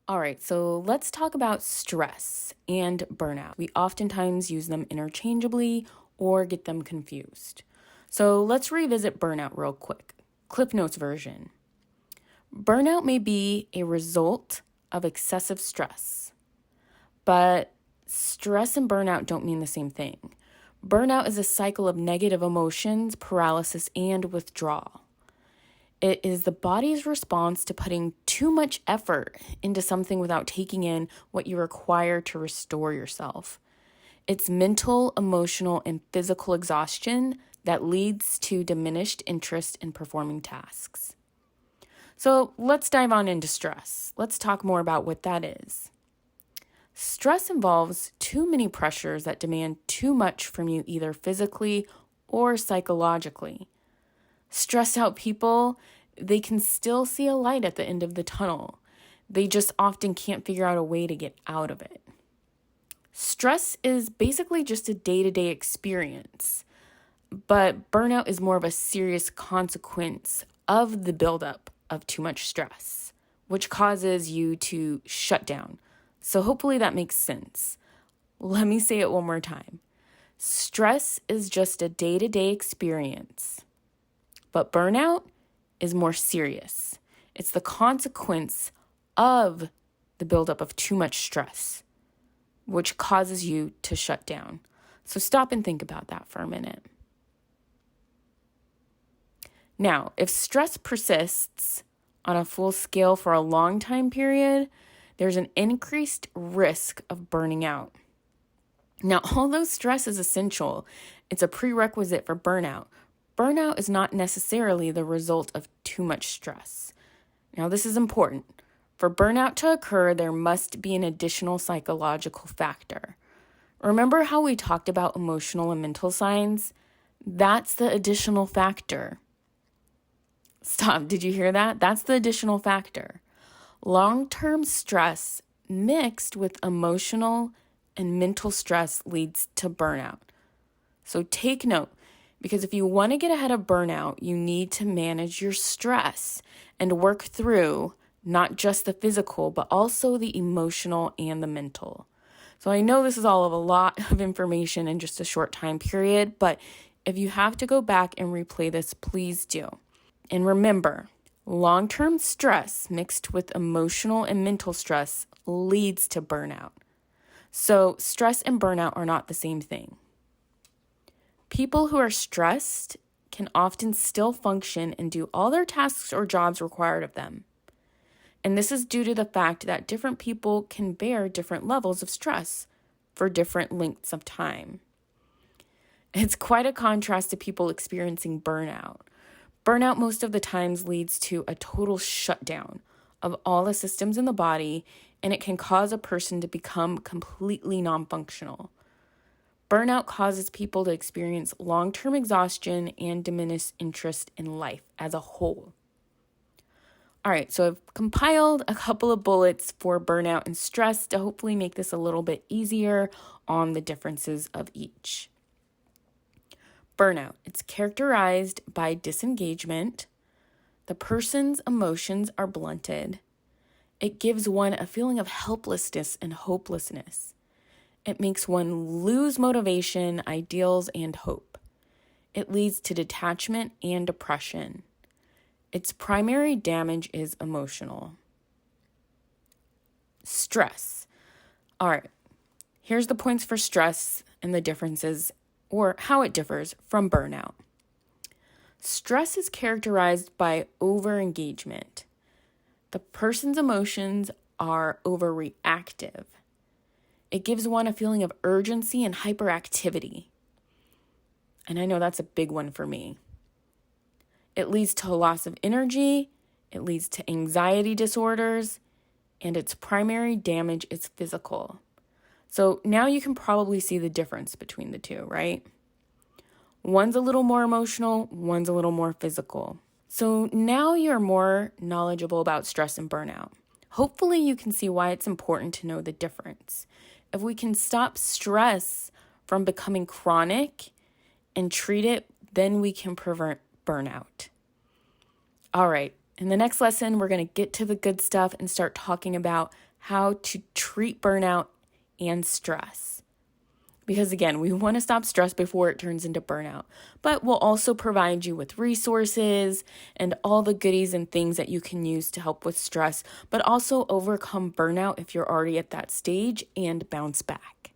All right, so let's talk about stress and burnout. We oftentimes use them interchangeably or get them confused. So let's revisit burnout real quick. Cliff Notes version. Burnout may be a result of excessive stress, but stress and burnout don't mean the same thing. Burnout is a cycle of negative emotions, paralysis, and withdrawal. It is the body's response to putting too much effort into something without taking in what you require to restore yourself. It's mental, emotional, and physical exhaustion that leads to diminished interest in performing tasks. So let's dive on into stress. Let's talk more about what that is. Stress involves too many pressures that demand too much from you, either physically or psychologically. Stressed out people, they can still see a light at the end of the tunnel. They just often can't figure out a way to get out of it. Stress is basically just a day-to-day experience, but burnout is more of a serious consequence of the buildup of too much stress, which causes you to shut down. So hopefully that makes sense. Let me say it one more time. Stress is just a day-to-day experience. But burnout is more serious. It's the consequence of the buildup of too much stress, which causes you to shut down. So stop and think about that for a minute. Now, if stress persists on a full scale for a long time period, there's an increased risk of burning out. Now, although stress is essential, it's a prerequisite for burnout. Burnout is not necessarily the result of too much stress. Now, this is important. For burnout to occur, there must be an additional psychological factor. Remember how we talked about emotional and mental signs? That's the additional factor. Stop, did you hear that? That's the additional factor. Long-term stress mixed with emotional and mental stress leads to burnout. So take note. Because if you want to get ahead of burnout, you need to manage your stress and work through not just the physical, but also the emotional and the mental. So I know this is all of a lot of information in just a short time period, but if you have to go back and replay this, please do. And remember, long-term stress mixed with emotional and mental stress leads to burnout. So stress and burnout are not the same thing. People who are stressed can often still function and do all their tasks or jobs required of them. And this is due to the fact that different people can bear different levels of stress for different lengths of time. It's quite a contrast to people experiencing burnout. Burnout most of the times leads to a total shutdown of all the systems in the body, and it can cause a person to become completely non-functional. Burnout causes people to experience long-term exhaustion and diminished interest in life as a whole. All right, so I've compiled a couple of bullets for burnout and stress to hopefully make this a little bit easier on the differences of each. Burnout, it's characterized by disengagement. The person's emotions are blunted. It gives one a feeling of helplessness and hopelessness. It makes one lose motivation, ideals, and hope. It leads to detachment and depression. Its primary damage is emotional. Stress. All right, here's the points for stress and the differences or how it differs from burnout. Stress is characterized by overengagement. The person's emotions are overreactive. It gives one a feeling of urgency and hyperactivity. And I know that's a big one for me. It leads to a loss of energy, it leads to anxiety disorders, and its primary damage is physical. So now you can probably see the difference between the two, right? One's a little more emotional, one's a little more physical. So now you're more knowledgeable about stress and burnout. Hopefully you can see why it's important to know the difference. If we can stop stress from becoming chronic and treat it, then we can prevent burnout. All right, In the next lesson, we're going to get to the good stuff and start talking about how to treat burnout and stress. Because again, we want to stop stress before it turns into burnout, but we'll also provide you with resources and all the goodies and things that you can use to help with stress, but also overcome burnout if you're already at that stage and bounce back.